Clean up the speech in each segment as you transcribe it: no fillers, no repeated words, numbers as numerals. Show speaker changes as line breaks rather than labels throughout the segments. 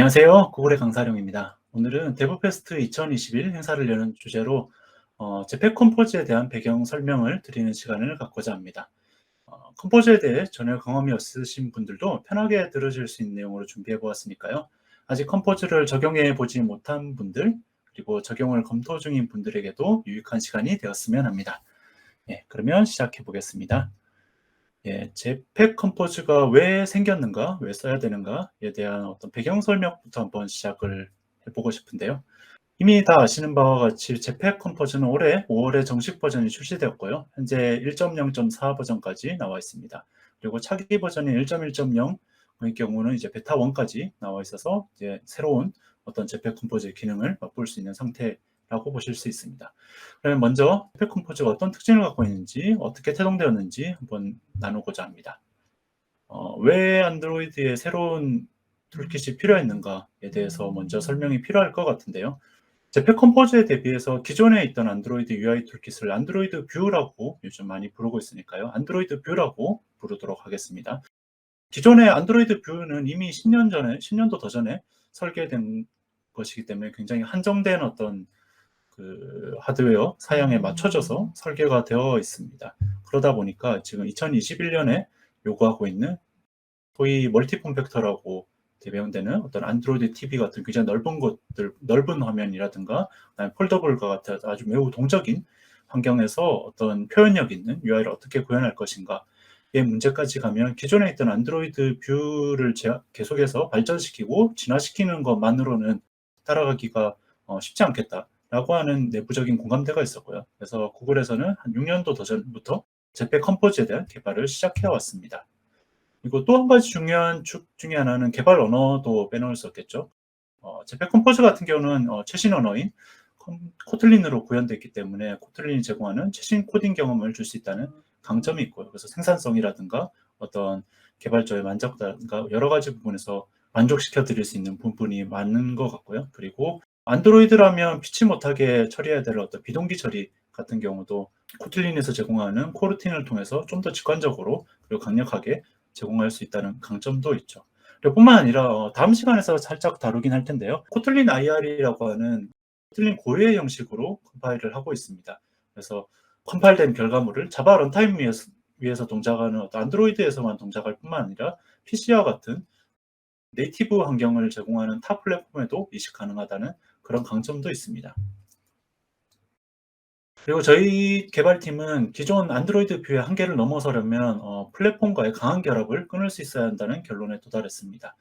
안녕하세요. 구글의 강사령입니다. 오늘은 데브페스트 2021 행사를 여는 주제로 제팩 컴포즈에 대한 배경 설명을 드리는 시간을 갖고자 합니다. 컴포즈에 대해 전혀 경험이 없으신 분들도 편하게 들으실 수 있는 내용으로 준비해 보았으니까요. 아직 컴포즈를 적용해 보지 못한 분들, 그리고 적용을 검토 중인 분들에게도 유익한 시간이 되었으면 합니다. 그러면 시작해 보겠습니다. 제팩 컴포즈가 왜 생겼는가, 왜 써야 되는가에 대한 어떤 배경 설명부터 한번 시작을 해보고 싶은데요. 이미 다 아시는 바와 같이 제팩 컴포즈는 올해 5월에 정식 버전이 출시되었고요. 현재 1.0.4 버전까지 나와 있습니다. 그리고 차기 버전인 1.1.0의 경우는 이제 베타 1까지 나와 있어서 이제 새로운 어떤 제팩 컴포즈의 기능을 맛볼 수 있는 상태라고 보실 수 있습니다. 그러면 먼저 제팩 컴포즈가 어떤 특징을 갖고 있는지, 어떻게 태동되었는지 한번 나누고자 합니다. 왜 안드로이드에 새로운 툴킷이 필요했는가에 대해서 먼저 설명이 필요할 것 같은데요. 제팩 컴포즈에 대비해서 기존에 있던 안드로이드 UI 툴킷을 안드로이드 뷰라고 요즘 많이 부르고 있으니까요. 안드로이드 뷰라고 부르도록 하겠습니다. 기존의 안드로이드 뷰는 이미 10년 전에, 10년도 더 전에 설계된 것이기 때문에 굉장히 한정된 어떤 그 하드웨어 사양에 맞춰져서 설계가 되어 있습니다. 그러다 보니까 지금 2021년에 요구하고 있는 소위 멀티폼 팩터라고 대명되는 어떤 안드로이드 TV 같은 굉장히 넓은 것들, 넓은 화면이라든가 폴더블과 같은 아주 매우 동적인 환경에서 어떤 표현력 있는 UI를 어떻게 구현할 것인가 의 문제까지 가면 기존에 있던 안드로이드 뷰를 계속해서 발전시키고 진화시키는 것만으로는 따라가기가 쉽지 않겠다라고 하는 내부적인 공감대가 있었고요. 그래서 구글에서는 한 6년도 더 전부터 제팩 컴포즈에 대한 개발을 시작해 왔습니다. 그리고 또 한 가지 중요한 축 중에 하나는 개발 언어도 빼놓을 수 없겠죠. 제팩 컴포즈 같은 경우는 최신 언어인 코틀린으로 구현됐기 때문에 코틀린이 제공하는 최신 코딩 경험을 줄 수 있다는 강점이 있고요. 그래서 생산성이라든가 어떤 개발자의 만족도라든가 여러 가지 부분에서 만족시켜 드릴 수 있는 부분이 많은 것 같고요. 그리고 안드로이드라면 피치 못하게 처리해야 될 어떤 비동기 처리 같은 경우도 코틀린에서 제공하는 코르틴을 통해서 좀 더 직관적으로 그리고 강력하게 제공할 수 있다는 강점도 있죠. 그리고 뿐만 아니라 다음 시간에서 살짝 다루긴 할 텐데요. 코틀린 IR이라고 하는 코틀린 고유의 형식으로 컴파일을 하고 있습니다. 그래서 컴파일된 결과물을 자바 런타임 위에서 동작하는 어떤 안드로이드에서만 동작할 뿐만 아니라 PC와 같은 네이티브 환경을 제공하는 타 플랫폼에도 이식 가능하다는 그런 강점도 있습니다. 그리고 저희 개발팀은 기존 안드로이드 뷰의 한계를 넘어서려면 플랫폼과의 강한 결합을 끊을 수 있어야 한다는 결론에 도달했습니다.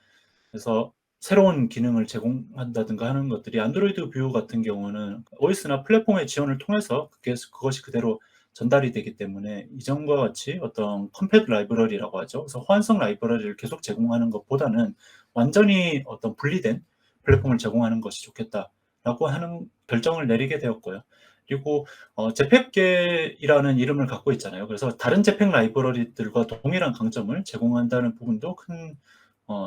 그래서 새로운 기능을 제공한다든가 하는 것들이 안드로이드 뷰 같은 경우는 OS나 플랫폼의 지원을 통해서 그것이 그대로 전달이 되기 때문에 이전과 같이 어떤 컴팻 라이브러리라고 하죠. 그래서 호환성 라이브러리를 계속 제공하는 것보다는 완전히 어떤 분리된 플랫폼을 제공하는 것이 좋겠다라고 하는 결정을 내리게 되었고요. 그리고 제팩계이라는 이름을 갖고 있잖아요. 그래서 다른 제팩 라이브러리들과 동일한 강점을 제공한다는 부분도 큰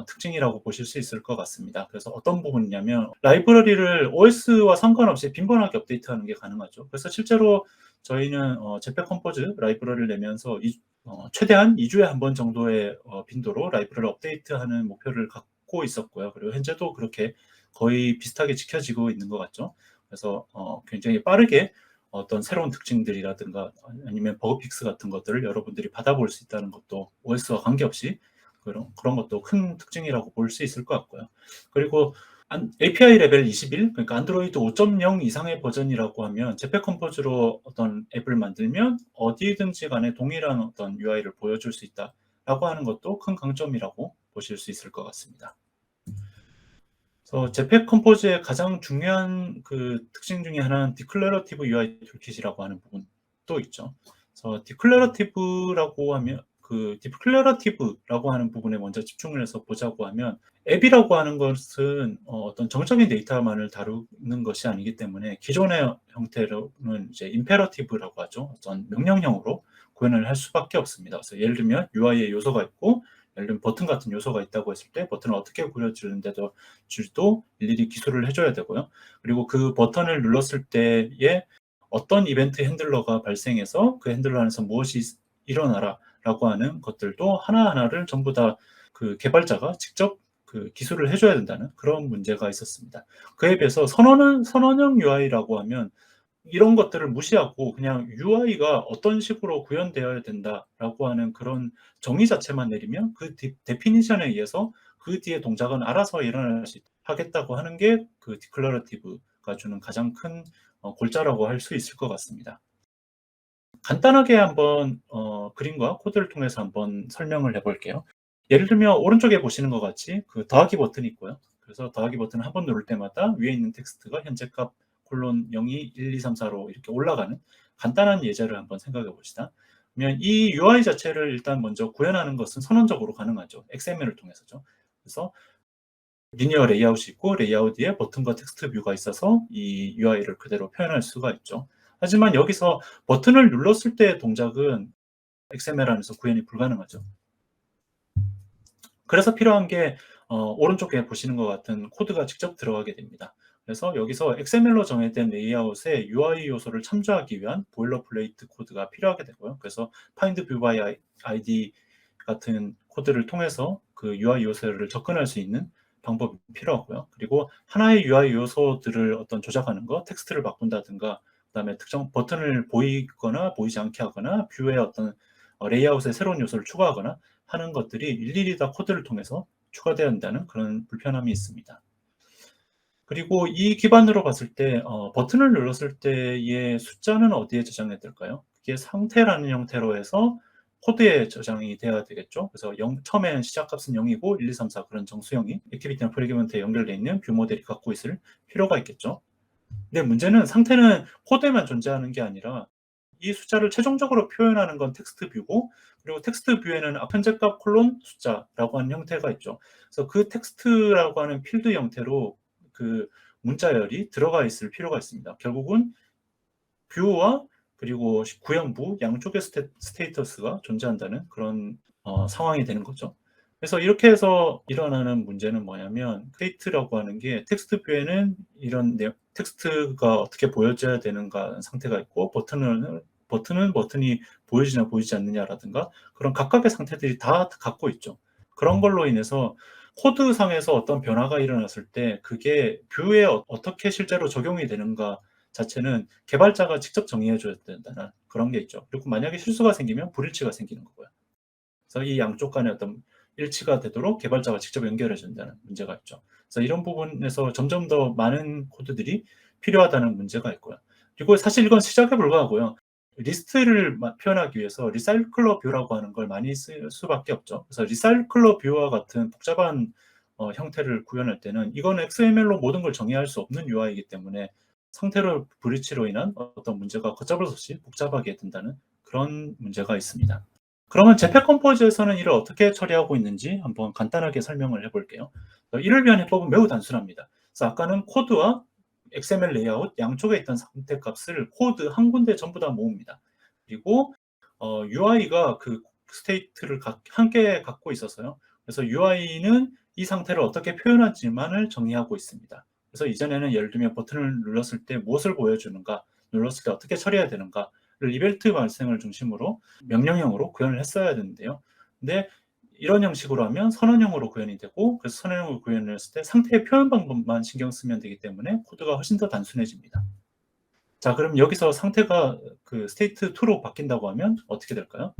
특징이라고 보실 수 있을 것 같습니다. 그래서 어떤 부분이냐면 라이브러리를 OS와 상관없이 빈번하게 업데이트하는 게 가능하죠. 그래서 실제로 저희는 제팩 컴포즈 라이브러리를 내면서 최대한 2주에 한 번 정도의 빈도로 라이브러리를 업데이트하는 목표를 갖고 있었고요. 그리고 현재도 그렇게 거의 비슷하게 지켜지고 있는 것 같죠. 그래서 굉장히 빠르게 어떤 새로운 특징들이라든가 아니면 버그 픽스 같은 것들을 여러분들이 받아볼 수 있다는 것도 OS와 관계없이 그런 것도 큰 특징이라고 볼 수 있을 것 같고요. 그리고 API 레벨 21, 그러니까 안드로이드 5.0 이상의 버전이라고 하면 제팩 컴포즈로 어떤 앱을 만들면 어디든지 간에 동일한 어떤 UI를 보여줄 수 있다라고 하는 것도 큰 강점이라고 보실 수 있을 것 같습니다. 그래서 제팩 컴포즈의 가장 중요한 그 특징 중에 하나는 디클래러티브 UI 툴킷이라고 하는 부분도 있죠. 그래서 디클래러티브라고 하는 부분에 먼저 집중을 해서 보자고 하면 앱이라고 하는 것은 어떤 정적인 데이터만을 다루는 것이 아니기 때문에 기존의 형태로는 이제 임페러티브라고 하죠. 어떤 명령형으로 구현을 할 수밖에 없습니다. 그래서 예를 들면 UI에 요소가 있고 예를 들면 버튼 같은 요소가 있다고 했을 때 버튼을 어떻게 구려주는데도 줄도 일일이 기술을 해줘야 되고요. 그리고 그 버튼을 눌렀을 때에 어떤 이벤트 핸들러가 발생해서 그 핸들러 안에서 무엇이 일어나라라고 하는 것들도 하나하나를 전부 다 그 개발자가 직접 그 기술을 해줘야 된다는 그런 문제가 있었습니다. 그에 비해서 선언형 UI라고 하면 이런 것들을 무시하고 그냥 UI가 어떤 식으로 구현되어야 된다라고 하는 그런 정의 자체만 내리면 그 데피니션에 의해서 그 뒤에 동작은 알아서 일어날 수 하겠다고 하는 게 그 디클러러티브가 주는 가장 큰 골자라고 할 수 있을 것 같습니다. 간단하게 한번 그림과 코드를 통해서 한번 설명을 해볼게요. 예를 들면 오른쪽에 보시는 것 같이 그 더하기 버튼이 있고요. 그래서 더하기 버튼을 한 번 누를 때마다 위에 있는 텍스트가 현재 값 콜론 02, 1, 2, 3, 4로 이렇게 올라가는 간단한 예제를 한번 생각해 봅시다. 그러면 이 UI 자체를 일단 먼저 구현하는 것은 선언적으로 가능하죠. XML을 통해서죠. 그래서 리니어 레이아웃이 있고 레이아웃 뒤에 버튼과 텍스트 뷰가 있어서 이 UI를 그대로 표현할 수가 있죠. 하지만 여기서 버튼을 눌렀을 때의 동작은 XML 안에서 구현이 불가능하죠. 그래서 필요한 게 오른쪽에 보시는 것 같은 코드가 직접 들어가게 됩니다. 그래서 여기서 XML로 정의된 레이아웃에 UI 요소를 참조하기 위한 보일러플레이트 코드가 필요하게 되고요. 그래서 find view by ID 같은 코드를 통해서 그 UI 요소를 접근할 수 있는 방법이 필요하고요. 그리고 하나의 UI 요소들을 어떤 조작하는 거, 텍스트를 바꾼다든가, 그다음에 특정 버튼을 보이거나 보이지 않게 하거나 뷰에 어떤 레이아웃에 새로운 요소를 추가하거나 하는 것들이 일일이 다 코드를 통해서 추가되어야 한다는 그런 불편함이 있습니다. 그리고 이 기반으로 봤을 때 버튼을 눌렀을 때의 숫자는 어디에 저장이 될까요? 이게 상태라는 형태로 해서 코드에 저장이 돼야 되겠죠. 그래서 처음에는 시작값은 0이고 1, 2, 3, 4 그런 정수형이 액티비티나 프레그먼트에 연결되어 있는 뷰 모델이 갖고 있을 필요가 있겠죠. 근데 문제는 상태는 코드에만 존재하는 게 아니라 이 숫자를 최종적으로 표현하는 건 텍스트 뷰고, 그리고 텍스트 뷰에는 현재값 콜론 숫자라고 하는 형태가 있죠. 그래서 그 텍스트라고 하는 필드 형태로 그 문자열이 들어가 있을 필요가 있습니다. 결국은 뷰와 그리고 구형부 양쪽의 스테이터스가 존재한다는 그런 상황이 되는 거죠. 그래서 이렇게 해서 일어나는 문제는 뭐냐면 스테이트라고 하는 게 텍스트 뷰에는 이런 텍스트가 어떻게 보여져야 되는가 상태가 있고 버튼이 보여지냐 보이지 않느냐라든가 그런 각각의 상태들이 다 갖고 있죠. 그런 걸로 인해서 코드상에서 어떤 변화가 일어났을 때 그게 뷰에 어떻게 실제로 적용이 되는가 자체는 개발자가 직접 정의해 줘야 된다는 그런 게 있죠. 그리고 만약에 실수가 생기면 불일치가 생기는 거고요. 그래서 이 양쪽 간에 어떤 일치가 되도록 개발자가 직접 연결해 준다는 문제가 있죠. 그래서 이런 부분에서 점점 더 많은 코드들이 필요하다는 문제가 있고요. 그리고 사실 이건 시작에 불과하고요. 리스트를 표현하기 위해서 리사이클러 뷰라고 하는 걸 많이 쓸 수밖에 없죠. 그래서 리사이클러 뷰와 같은 복잡한 형태를 구현할 때는 이건 XML로 모든 걸 정의할 수 없는 UI이기 때문에 상태로 브리치로 인한 어떤 문제가 걷잡을 수 없이 복잡하게 된다는 그런 문제가 있습니다. 그러면 제팩 컴포즈에서는 이를 어떻게 처리하고 있는지 한번 간단하게 설명을 해볼게요. 이를 위한 해법은 매우 단순합니다. 그래서 아까는 코드와 XML 레이아웃 양쪽에 있던 상태 값을 코드 한 군데 전부 다 모읍니다. 그리고 UI가 그 스테이트를 함께 갖고 있어서요. 그래서 UI는 이 상태를 어떻게 표현하지만을 정의하고 있습니다. 그래서 이전에는 예를 들면 버튼을 눌렀을 때 무엇을 보여주는가, 눌렀을 때 어떻게 처리해야 되는가 이벤트 발생을 중심으로 명령형으로 구현을 했어야 되는데요. 근데 이런 형식으로 하면 선언형으로 구현이 되고, 그래서 선언형으로 구현을 했을 때 상태의 표현 방법만 신경 쓰면 되기 때문에 코드가 훨씬 더 단순해집니다. 자, 그럼 여기서 상태가 그 스테이트 2로 바뀐다고 하면 어떻게 될까요?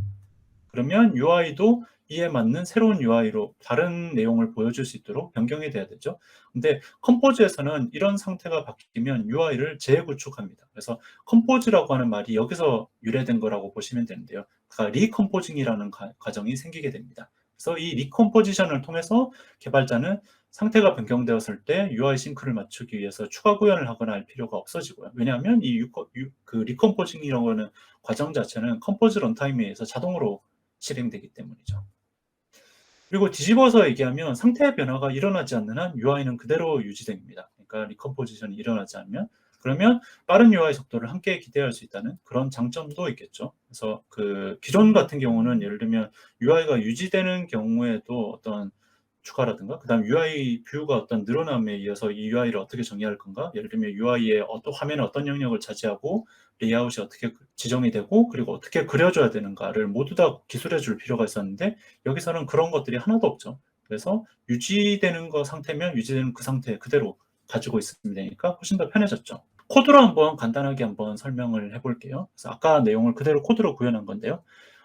그러면 UI도 이에 맞는 새로운 UI로 다른 내용을 보여줄 수 있도록 변경이 돼야 되죠. 근데 컴포즈에서는 이런 상태가 바뀌면 UI를 재구축합니다. 그래서 컴포즈라고 하는 말이 여기서 유래된 거라고 보시면 되는데요. 그러니까 리컴포징이라는 과정이 생기게 됩니다. 그래서 이 리컴포지션을 통해서 개발자는 상태가 변경되었을 때 UI 싱크를 맞추기 위해서 추가 구현을 하거나 할 필요가 없어지고요. 왜냐하면 이 리컴포징이라는 거는 과정 자체는 컴포즈 런타임에 의해서 자동으로 실행되기 때문이죠. 그리고 뒤집어서 얘기하면 상태의 변화가 일어나지 않는 한 UI는 그대로 유지됩니다. 그러니까 리컴포지션이 일어나지 않으면, 그러면 빠른 UI 속도를 함께 기대할 수 있다는 그런 장점도 있겠죠. 그래서 그 기존 같은 경우는 예를 들면 UI가 유지되는 경우에도 어떤 추가라든가, 그다음 UI 뷰가 어떤 늘어남에 의해서 이 UI를 어떻게 정의할 건가? 예를 들면 UI의 화면에 어떤 영역을 차지하고 레이아웃이 어떻게 지정이 되고 그리고 어떻게 그려줘야 되는가를 모두 다 기술해 줄 필요가 있었는데 여기서는 그런 것들이 하나도 없죠. 그래서 유지되는 거 상태면 유지되는 그 상태 그대로 가지고 있으면 되니까 훨씬 더 편해졌죠. 코드로 한번 간단하게 한번 설명을 해볼게요. 그래서 아까 내용을 그대로 코드로 구현한 건데요.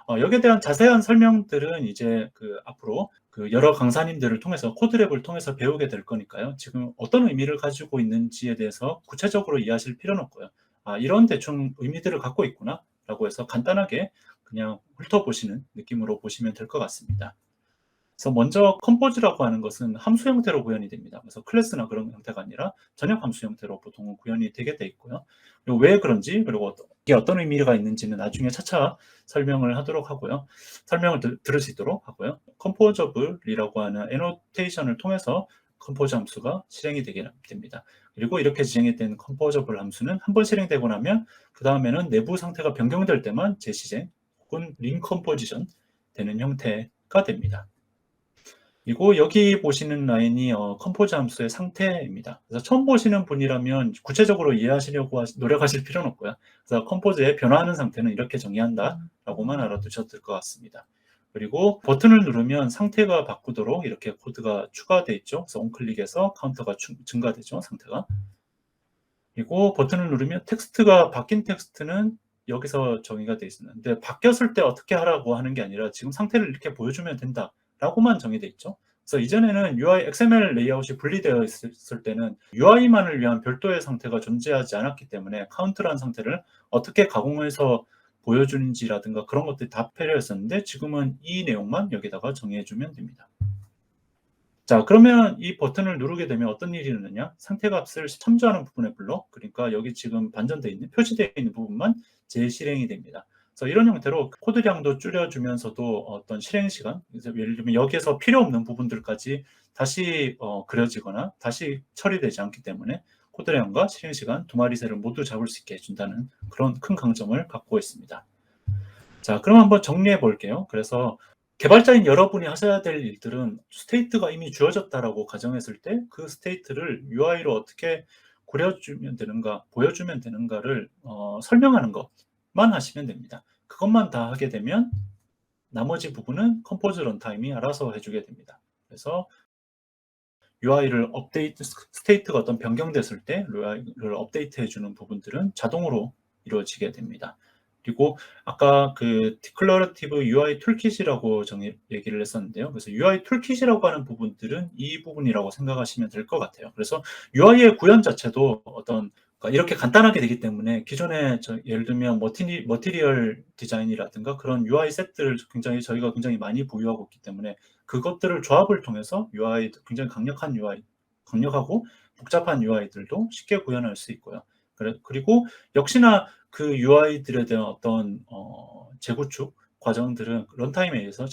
여기에 대한 자세한 설명들은 이제 앞으로 여러 강사님들을 통해서 코드랩을 통해서 배우게 될 거니까요. 지금 어떤 의미를 가지고 있는지에 대해서 구체적으로 이해하실 필요는 없고요. 이런 대충 의미들을 갖고 있구나 라고 해서 간단하게 그냥 훑어보시는 느낌으로 보시면 될 것 같습니다. 그래서 먼저 컴포즈라고 하는 것은 함수 형태로 구현이 됩니다. 그래서 클래스나 그런 형태가 아니라 전역 함수 형태로 보통 구현이 되게 돼 있고요. 그리고 왜 그런지 그리고 이게 어떤 의미가 있는지는 나중에 차차 설명을 하도록 하고요. 설명을 들을 수 있도록 하고요. 컴포저블이라고 하는 애노테이션을 통해서 컴포즈 함수가 실행이 되게 됩니다. 그리고 이렇게 지정된 컴포저블 함수는 한 번 실행되고 나면 그 다음에는 내부 상태가 변경될 때만 재실행 혹은 링컴포지션 되는 형태가 됩니다. 그리고 여기 보시는 라인이 컴포즈 함수의 상태입니다. 그래서 처음 보시는 분이라면 구체적으로 이해하시려고 노력하실 필요는 없고요. 그래서 컴포즈의 변화하는 상태는 이렇게 정의한다라고만 알아두셔도 될 것 같습니다. 그리고 버튼을 누르면 상태가 바꾸도록 이렇게 코드가 추가되어 있죠. 그래서 on클릭해서 카운터가 증가되죠, 상태가. 그리고 버튼을 누르면 텍스트가 바뀐 텍스트는 여기서 정의가 되어 있습니다. 근데 바뀌었을 때 어떻게 하라고 하는 게 아니라 지금 상태를 이렇게 보여주면 된다라고만 정의되어 있죠. 그래서 이전에는 UI XML 레이아웃이 분리되어 있을 때는 UI만을 위한 별도의 상태가 존재하지 않았기 때문에 카운트라는 상태를 어떻게 가공해서 보여주는지라든가 그런 것들이 다 필요했었는데 지금은 이 내용만 여기다가 정의해주면 됩니다. 자, 그러면 이 버튼을 누르게 되면 어떤 일이 일어나냐? 상태값을 첨부하는 부분에 불러, 그러니까 여기 지금 반전되어 있는, 표시되어 있는 부분만 재실행이 됩니다. 그래서 이런 형태로 코드량도 줄여주면서도 어떤 실행 시간, 예를 들면 여기에서 필요 없는 부분들까지 다시 그려지거나 다시 처리되지 않기 때문에 코드량과 실행 시간 두 마리 새를 모두 잡을 수 있게 해준다는 그런 큰 강점을 갖고 있습니다. 자, 그럼 한번 정리해 볼게요. 그래서 개발자인 여러분이 하셔야 될 일들은 스테이트가 이미 주어졌다라고 가정했을 때 그 스테이트를 UI로 어떻게 그려주면 되는가, 보여주면 되는가를 설명하는 것만 하시면 됩니다. 그것만 다 하게 되면 나머지 부분은 컴포즈 런타임이 알아서 해주게 됩니다. 그래서 UI를 스테이트가 어떤 변경됐을 때 UI를 업데이트 해주는 부분들은 자동으로 이루어지게 됩니다. 그리고 아까 Declarative UI 툴킷이라고 얘기를 했었는데요. 그래서 UI 툴킷이라고 하는 부분들은 이 부분이라고 생각하시면 될 것 같아요. 그래서 UI의 구현 자체도 그러니까 이렇게 간단하게 되기 때문에 기존에 예를 들면 머티리얼 디자인이라든가 그런 UI 셋들을 저희가 굉장히 많이 보유하고 있기 때문에 그것들을 조합을 통해서 UI, 굉장히 강력하고 복잡한 UI들도 쉽게 구현할 수 있고요. 그리고 역시나 그 UI들에 대한 어떤 재구축 과정들은 런타임에 의해서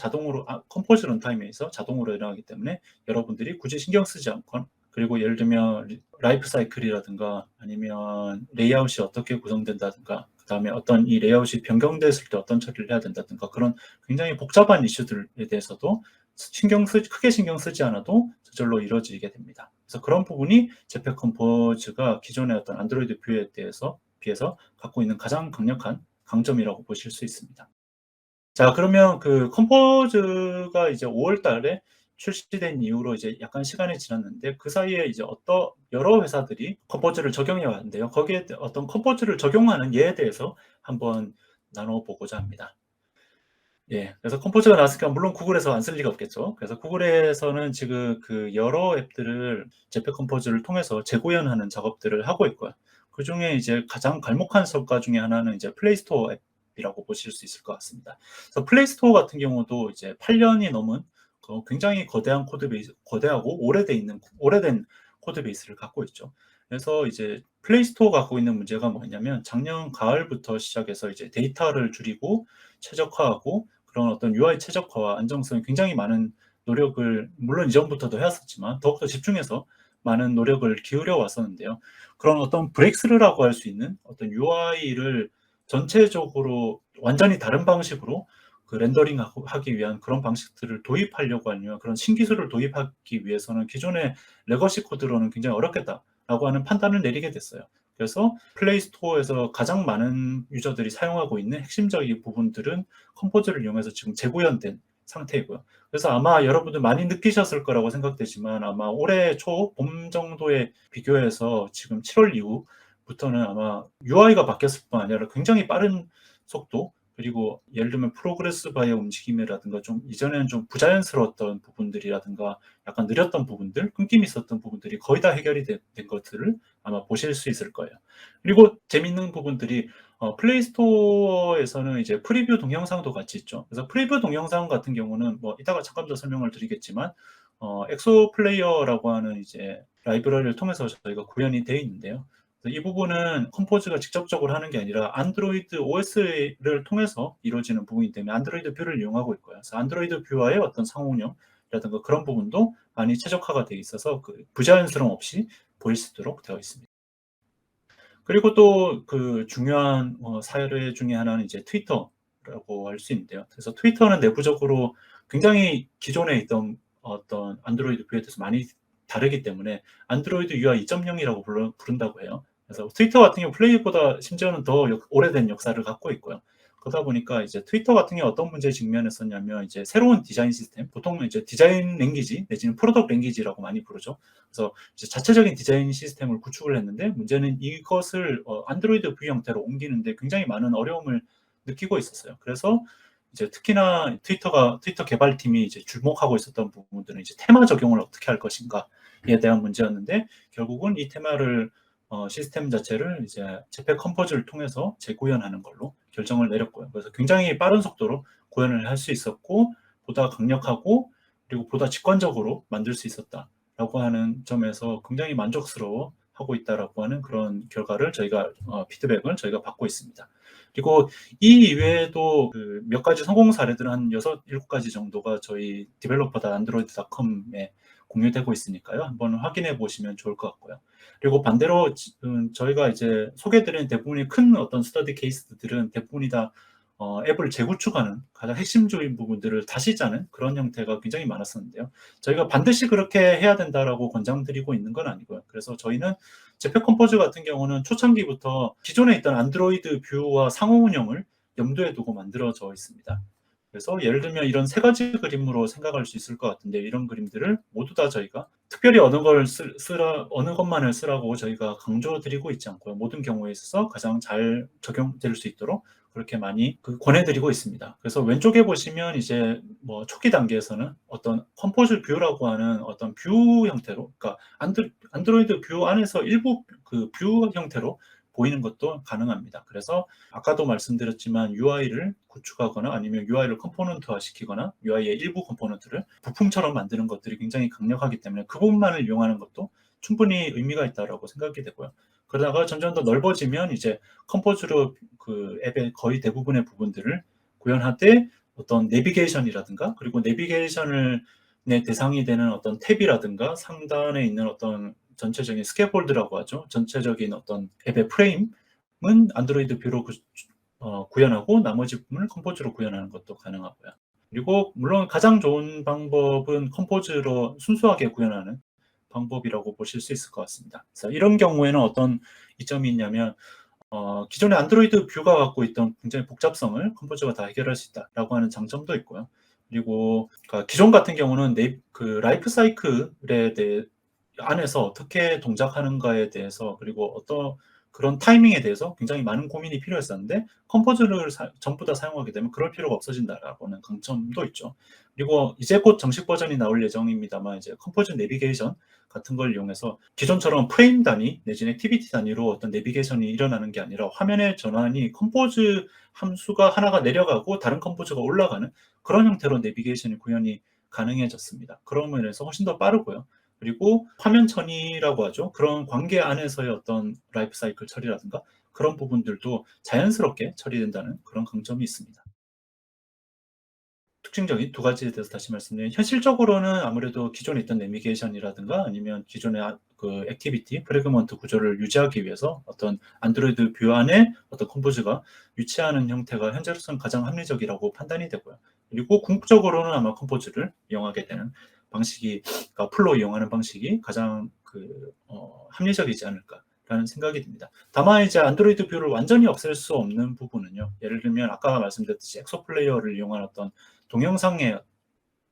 컴포즈 런타임에 의해서 자동으로 일어나기 때문에 여러분들이 굳이 신경 쓰지 않건, 그리고 예를 들면 라이프 사이클이라든가 아니면 레이아웃이 어떻게 구성된다든가 그 다음에 어떤 이 레이아웃이 변경됐을 때 어떤 처리를 해야 된다든가 그런 굉장히 복잡한 이슈들에 대해서도 크게 신경 쓰지 않아도 저절로 이루어지게 됩니다. 그래서 그런 부분이 제페 컴포즈가 기존의 어떤 안드로이드 뷰에 비해서 갖고 있는 가장 강력한 강점이라고 보실 수 있습니다. 자, 그러면 컴포즈가 이제 5월 달에 출시된 이후로 이제 약간 시간이 지났는데 그 사이에 이제 여러 회사들이 컴포즈를 적용해 왔는데요. 거기에 어떤 컴포즈를 적용하는 예에 대해서 한번 나눠보고자 합니다. 예, 그래서 컴포즈가 나왔으니까 물론 구글에서 안 쓸 리가 없겠죠. 그래서 구글에서는 지금 여러 앱들을 제페 컴포즈를 통해서 재구현하는 작업들을 하고 있고요. 그 중에 이제 가장 갈목한 성과 중에 하나는 이제 플레이스토어 앱이라고 보실 수 있을 것 같습니다. 그래서 플레이스토어 같은 경우도 이제 8년이 넘은 굉장히 거대하고 오래된 코드 베이스를 갖고 있죠. 그래서 이제 플레이스토어가 갖고 있는 문제가 뭐냐면 작년 가을부터 시작해서 이제 데이터를 줄이고 최적화하고 그런 어떤 UI 최적화와 안정성에 굉장히 많은 노력을 물론 이전부터도 해왔었지만 더욱더 집중해서 많은 노력을 기울여 왔었는데요. 그런 어떤 브레이크스루라고 할 수 있는 어떤 UI를 전체적으로 완전히 다른 방식으로 렌더링하기 위한 그런 방식들을 도입하려고 하면 그런 신기술을 도입하기 위해서는 기존의 레거시 코드로는 굉장히 어렵겠다라고 하는 판단을 내리게 됐어요. 그래서 플레이스토어에서 가장 많은 유저들이 사용하고 있는 핵심적인 부분들은 컴포즈를 이용해서 지금 재구현된 상태이고요. 그래서 아마 여러분들 많이 느끼셨을 거라고 생각되지만 아마 올해 초 봄 정도에 비교해서 지금 7월 이후부터는 아마 UI가 바뀌었을 뿐 아니라 굉장히 빠른 속도, 그리고 예를 들면 프로그레스 바의 움직임이라든가 좀 이전에는 좀 부자연스러웠던 부분들이라든가 약간 느렸던 부분들, 끊김이 있었던 부분들이 거의 다 해결이 된 것들을 아마 보실 수 있을 거예요. 그리고 재밌는 부분들이 플레이 스토어에서는 이제 프리뷰 동영상도 같이 있죠. 그래서 프리뷰 동영상 같은 경우는 뭐 이따가 잠깐 더 설명을 드리겠지만 엑소 플레이어라고 하는 이제 라이브러리를 통해서 저희가 구현이 되어 있는데요. 이 부분은 컴포즈가 직접적으로 하는 게 아니라 안드로이드 OS를 통해서 이루어지는 부분이기 때문에 안드로이드 뷰를 이용하고 있고요. 그래서 안드로이드 뷰와의 어떤 상호운영이라든가 그런 부분도 많이 최적화가 되어 있어서 그 부자연스러움 없이 보일 수 있도록 되어 있습니다. 그리고 또 그 중요한 사례 중에 하나는 이제 트위터라고 할 수 있는데요. 그래서 트위터는 내부적으로 굉장히 기존에 있던 어떤 안드로이드 뷰에 대해서 많이 다르기 때문에 안드로이드 UI 2.0이라고 부른다고 해요. 그래서 트위터 같은 경우 플레이보다 심지어는 더 오래된 역사를 갖고 있고요. 그러다 보니까 이제 트위터 같은 경우 어떤 문제에 직면했었냐면 이제 새로운 디자인 시스템, 보통 이제 디자인 랭귀지 내지는 프로덕트 랭귀지라고 많이 부르죠. 그래서 이제 자체적인 디자인 시스템을 구축을 했는데 문제는 이것을 안드로이드 뷰 형태로 옮기는데 굉장히 많은 어려움을 느끼고 있었어요. 그래서 이제 특히나 트위터 개발팀이 이제 주목하고 있었던 부분들은 이제 테마 적용을 어떻게 할 것인가에 대한 문제였는데 결국은 이 테마를 시스템 자체를 이제 제팩 컴포즈를 통해서 재구현하는 걸로 결정을 내렸고요. 그래서 굉장히 빠른 속도로 구현을 할 수 있었고 보다 강력하고 그리고 보다 직관적으로 만들 수 있었다라고 하는 점에서 굉장히 만족스러워 하고 있다라고 하는 그런 결과를 저희가 피드백을 저희가 받고 있습니다. 그리고 이 이외에도 그 몇 가지 성공 사례들은 한 6, 7가지 정도가 저희 디벨로퍼다 안드로이드.com에 공유되고 있으니까요. 한번 확인해 보시면 좋을 것 같고요. 그리고 반대로 저희가 이제 소개드린 대부분의 큰 어떤 스터디 케이스들은 대부분이 다 앱을 재구축하는 가장 핵심적인 부분들을 다시 짜는 그런 형태가 굉장히 많았었는데요. 저희가 반드시 그렇게 해야 된다라고 권장드리고 있는 건 아니고요. 그래서 저희는 제팩 컴포즈 같은 경우는 초창기부터 기존에 있던 안드로이드 뷰와 상호 운영을 염두에 두고 만들어져 있습니다. 그래서 예를 들면 이런 세 가지 그림으로 생각할 수 있을 것 같은데 이런 그림들을 모두 다 저희가 특별히 어느 것만을 쓰라고 저희가 강조드리고 있지 않고요. 모든 경우에 있어서 가장 잘 적용될 수 있도록 그렇게 많이 권해드리고 있습니다. 그래서 왼쪽에 보시면 이제 뭐 초기 단계에서는 어떤 컴포즈 뷰라고 하는 어떤 뷰 형태로, 그러니까 안드로이드 뷰 안에서 일부 그 뷰 형태로 보이는 것도 가능합니다. 그래서 아까도 말씀드렸지만 UI를 구축하거나 아니면 UI를 컴포넌트화 시키거나 UI의 일부 컴포넌트를 부품처럼 만드는 것들이 굉장히 강력하기 때문에 그 부분만을 이용하는 것도 충분히 의미가 있다라고 생각이 되고요. 그러다가 점점 더 넓어지면 이제 컴포즈로 그 앱의 거의 대부분의 부분들을 구현하되 어떤 내비게이션이라든가 그리고 내비게이션을 내 대상이 되는 어떤 탭이라든가 상단에 있는 어떤 전체적인 스캐폴드라고 하죠. 전체적인 어떤 앱의 프레임은 안드로이드 뷰로 구현하고 나머지 부분을 컴포즈로 구현하는 것도 가능하고요. 그리고 물론 가장 좋은 방법은 컴포즈로 순수하게 구현하는 방법이라고 보실 수 있을 것 같습니다. 그래서 이런 경우에는 어떤 이점이 있냐면 기존의 안드로이드 뷰가 갖고 있던 굉장히 복잡성을 컴포즈가 다 해결할 수 있다라고 하는 장점도 있고요. 그리고 그러니까 기존 같은 경우는 그 라이프 사이클에 대해 안에서 어떻게 동작하는가에 대해서 그리고 어떤 그런 타이밍에 대해서 굉장히 많은 고민이 필요했었는데 컴포즈를 전부 다 사용하게 되면 그럴 필요가 없어진다라고는 강점도 있죠. 그리고 이제 곧 정식 버전이 나올 예정입니다만 이제 컴포즈 내비게이션 같은 걸 이용해서 기존처럼 프레임 단위 내지는 액티비티 단위로 어떤 내비게이션이 일어나는 게 아니라 화면의 전환이 컴포즈 함수가 하나가 내려가고 다른 컴포즈가 올라가는 그런 형태로 내비게이션이 구현이 가능해졌습니다. 그런 면에서 훨씬 더 빠르고요. 그리고 화면 처리라고 하죠. 그런 관계 안에서의 어떤 라이프 사이클 처리라든가 그런 부분들도 자연스럽게 처리된다는 그런 강점이 있습니다. 특징적인 두 가지에 대해서 다시 말씀드리면 현실적으로는 아무래도 기존에 있던 내비게이션이라든가 아니면 기존의 그 액티비티, 프래그먼트 구조를 유지하기 위해서 어떤 안드로이드 뷰 안에 어떤 컴포즈가 유치하는 형태가 현재로서는 가장 합리적이라고 판단이 되고요. 그리고 궁극적으로는 아마 컴포즈를 이용하게 되는 방식이, 그러니까 풀로 이용하는 방식이 가장 합리적이지 않을까라는 생각이 듭니다. 다만 이제 안드로이드 뷰를 완전히 없앨 수 없는 부분은요. 예를 들면 아까 말씀드렸듯이 엑소 플레이어를 이용한 어떤 동영상의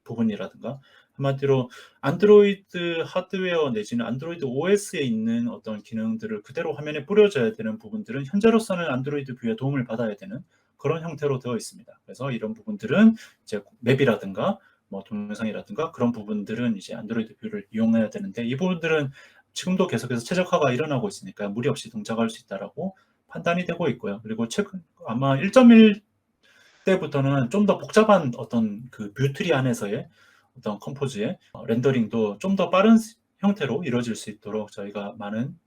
부분이라든가 한마디로 안드로이드 하드웨어 내지는 안드로이드 OS에 있는 어떤 기능들을 그대로 화면에 뿌려져야 되는 부분들은 현재로서는 안드로이드 뷰의 도움을 받아야 되는 그런 형태로 되어 있습니다. 그래서 이런 부분들은 이제 맵이라든가 뭐 동영상이라든가 그런 부분들은 이제 안드로이드 뷰를 이용해야 되는데 이 부분들은 지금도 계속해서 최적화가 일어나고 있으니까 무리 없이 동작할 수 있다라고 판단이 되고 있고요. 그리고 최근 아마 1.1 때부터는 좀 더 복잡한 어떤 그 뷰트리 안에서의 어떤 컴포즈의 렌더링도 좀 더 빠른 형태로 이루어질 수 있도록 저희가 많은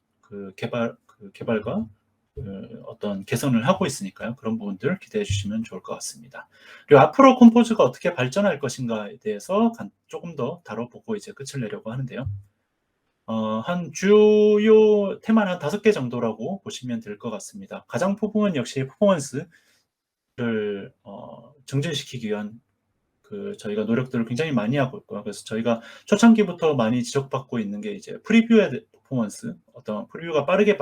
개발과 어떤 개선을 하고 있으니까요. 그런 부분들 기대해 주시면 좋을 것 같습니다. 그리고 앞으로 컴포즈가 어떻게 발전할 것인가에 대해서 조금 더 다뤄보고 이제 끝을 내려고 하는데요. 한 주요 테마는 한 5개 정도라고 보시면 될 것 같습니다. 가장 부분은 역시 퍼포먼스를 증진시키기 위한 저희가 노력들을 굉장히 많이 하고 있고요. 그래서 저희가 초창기부터 많이 지적받고 있는 게 이제 프리뷰의 퍼포먼스, 어떤 프리뷰가 빠르게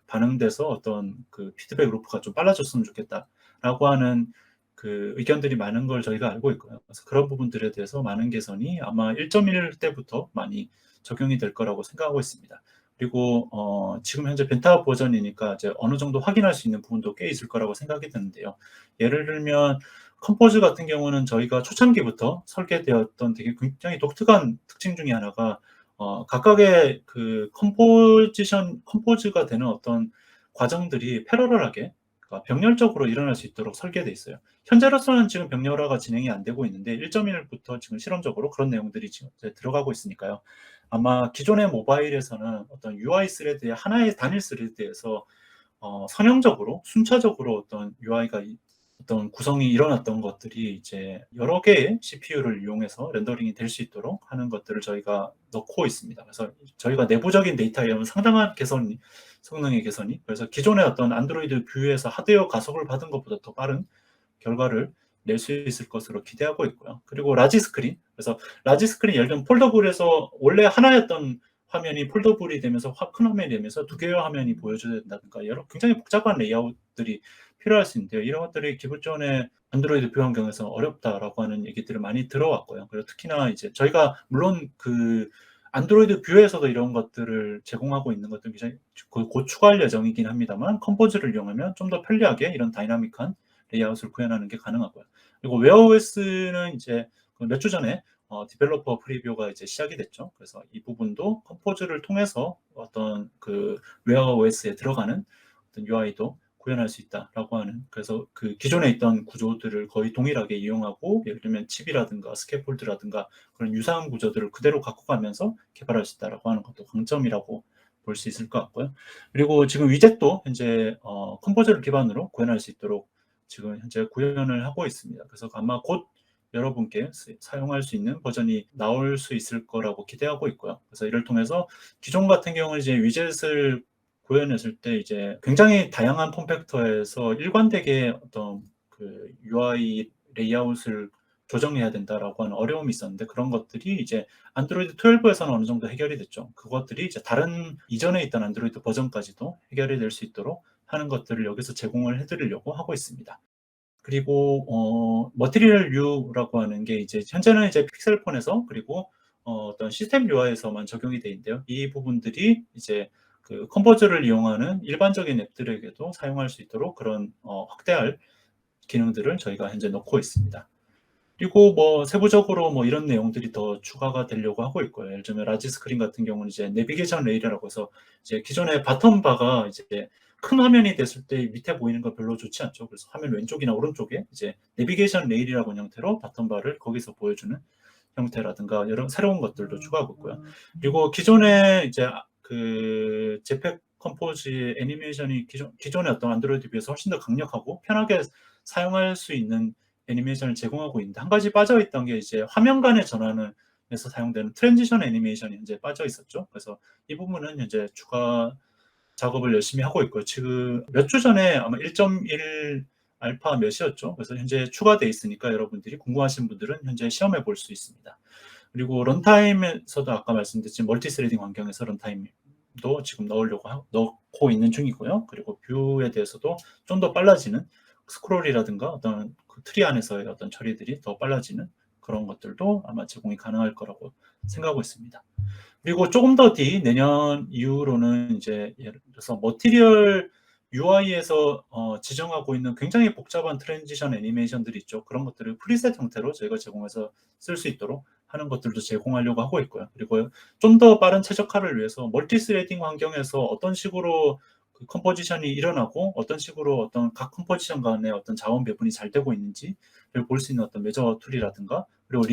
반응돼서 어떤 그 피드백 루프가 좀 빨라졌으면 좋겠다라고 하는 그 의견들이 많은 걸 저희가 알고 있고요. 그래서 그런 부분들에 대해서 많은 개선이 아마 1.1 때부터 많이 적용이 될 거라고 생각하고 있습니다. 그리고 지금 현재 벤타 버전이니까 이제 어느 정도 확인할 수 있는 부분도 꽤 있을 거라고 생각이 드는데요. 예를 들면 컴포즈 같은 경우는 저희가 초창기부터 설계되었던 되게 굉장히 독특한 특징 중에 하나가 각각의 그 컴포즈가 되는 어떤 과정들이 패러럴하게 그러니까 병렬적으로 일어날 수 있도록 설계되어 있어요. 현재로서는 지금 병렬화가 진행이 안 되고 있는데 1.1부터 지금 실험적으로 그런 내용들이 지금 들어가고 있으니까요. 아마 기존의 모바일에서는 어떤 UI 스레드의 하나의 단일 스레드에서 선형적으로 순차적으로 어떤 UI가 어떤 구성이 일어났던 것들이 이제 여러 개의 CPU를 이용해서 렌더링이 될 수 있도록 하는 것들을 저희가 넣고 있습니다. 그래서 저희가 내부적인 데이터에 오면 상당한 성능의 개선이 그래서 기존의 어떤 안드로이드 뷰에서 하드웨어 가속을 받은 것보다 더 빠른 결과를 낼 수 있을 것으로 기대하고 있고요. 그리고 라지 스크린, 그래서 라지 스크린 예를 들면 폴더블에서 원래 하나였던 화면이 폴더블이 되면서 큰 화면이 되면서 두 개의 화면이 보여줘야 된다든가 여러 굉장히 복잡한 레이아웃들이 필요할 수 있는데요. 이런 것들이 기존의 안드로이드 뷰 환경에서 어렵다라고 하는 얘기들을 많이 들어왔고요. 그리고 특히나 이제 저희가 물론 그 안드로이드 뷰에서도 이런 것들을 제공하고 있는 것들은 굉장히 곧 추가할 예정이긴 합니다만 컴포즈를 이용하면 좀 더 편리하게 이런 다이나믹한 레이아웃을 구현하는 게 가능하고요. 그리고 웨어OS는 이제 몇 주 전에 디벨로퍼 프리뷰가 이제 시작이 됐죠. 그래서 이 부분도 컴포즈를 통해서 어떤 그 웨어OS에 들어가는 어떤 UI도 구현할 수 있다라고 하는 그래서 그 기존에 있던 구조들을 거의 동일하게 이용하고 예를 들면 칩이라든가 스캐폴드라든가 그런 유사한 구조들을 그대로 갖고 가면서 개발할 수 있다라고 하는 것도 강점이라고 볼 수 있을 것 같고요. 그리고 지금 위젯도 현재 컴포즈를 기반으로 구현할 수 있도록 지금 현재 구현을 하고 있습니다. 그래서 아마 곧 여러분께 사용할 수 있는 버전이 나올 수 있을 거라고 기대하고 있고요. 그래서 이를 통해서 기존 같은 경우는 이제 위젯을 구현했을 때 이제 굉장히 다양한 폼팩터에서 일관되게 어떤 그 UI 레이아웃을 조정해야 된다라고 하는 어려움이 있었는데 그런 것들이 이제 안드로이드 12에서는 어느 정도 해결이 됐죠. 그것들이 이제 다른 이전에 있던 안드로이드 버전까지도 해결이 될 수 있도록 하는 것들을 여기서 제공을 해드리려고 하고 있습니다. 그리고 머티리얼 U라고 하는 게 이제 현재는 이제 픽셀폰에서 그리고 어떤 시스템 UI에서만 적용이 돼 있는데요. 이 부분들이 이제 그 컴포즈를 이용하는 일반적인 앱들에게도 사용할 수 있도록 그런 확대할 기능들을 저희가 현재 넣고 있습니다. 그리고 뭐 세부적으로 뭐 이런 내용들이 더 추가가 되려고 하고 있고요. 예를 들면 라지 스크린 같은 경우는 이제 내비게이션 레일이라고 해서 이제 기존의 바텀 바가 이제 큰 화면이 됐을 때 밑에 보이는 거 별로 좋지 않죠. 그래서 화면 왼쪽이나 오른쪽에 이제 내비게이션 레일이라고 하는 형태로 바텀 바를 거기서 보여주는 형태라든가 여러 새로운 것들도 추가하고 있고요. 그리고 기존에 이제 그 제팩 컴포즈 애니메이션이 기존의 어떤 안드로이드 비해서 훨씬 더 강력하고 편하게 사용할 수 있는 애니메이션을 제공하고 있는데 한 가지 빠져 있던 게 이제 화면 간의 전환에서 사용되는 트랜지션 애니메이션이 현재 빠져 있었죠. 그래서 이 부분은 현재 추가 작업을 열심히 하고 있고요. 지금 몇 주 전에 아마 1.1 알파 몇이었죠. 그래서 현재 추가돼 있으니까 여러분들이 궁금하신 분들은 현재 시험해 볼 수 있습니다. 그리고 런타임에서도 아까 말씀드린 멀티스레딩 환경에서 런타임도 지금 넣고 있는 중이고요. 그리고 뷰에 대해서도 좀 더 빨라지는 스크롤이라든가 어떤 그 트리 안에서의 어떤 처리들이 더 빨라지는 그런 것들도 아마 제공이 가능할 거라고 생각하고 있습니다. 그리고 조금 더 뒤 내년 이후로는 이제 예를 들어서 머티리얼 UI에서 지정하고 있는 굉장히 복잡한 트랜지션 애니메이션들이 있죠. 그런 것들을 프리셋 형태로 저희가 제공해서 쓸 수 있도록 하는 것들도 제공하려고 하고 있고요. 그리고 좀 더 빠른 최적화를 위해서 멀티스레딩 환경에서 어떤 식으로 그 컴포지션이 일어나고 어떤 식으로 어떤 각 컴포지션 간의 어떤 자원 배분이 잘 되고 있는지를 볼 수 있는 어떤 메저 툴이라든가, 그리고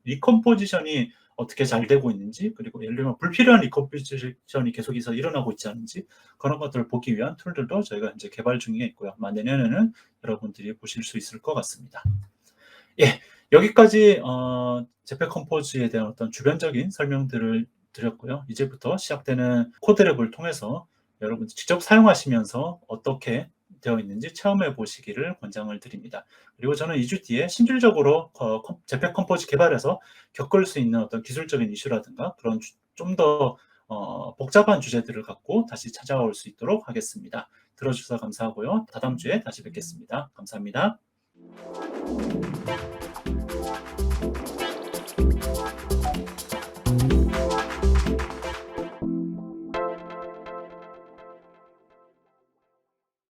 리컴포지션이 어떻게 잘 되고 있는지, 그리고 예를 들면 불필요한 리컴포지션이 계속해서 일어나고 있지 않은지, 그런 것들을 보기 위한 툴들도 저희가 이제 개발 중에 있고요. 아마 내년에는 여러분들이 보실 수 있을 것 같습니다. 예, 여기까지 제페 컴포즈에 대한 어떤 주변적인 설명들을 드렸고요. 이제부터 시작되는 코드랩을 통해서 여러분 직접 사용하시면서 어떻게 되어 있는지 체험해 보시기를 권장을 드립니다. 그리고 저는 2주 뒤에 실질적으로 제페 컴포즈 개발에서 겪을 수 있는 어떤 기술적인 이슈라든가 그런 좀 더 복잡한 주제들을 갖고 다시 찾아올 수 있도록 하겠습니다. 들어주셔서 감사하고요. 다다음 주에 다시 뵙겠습니다. 감사합니다.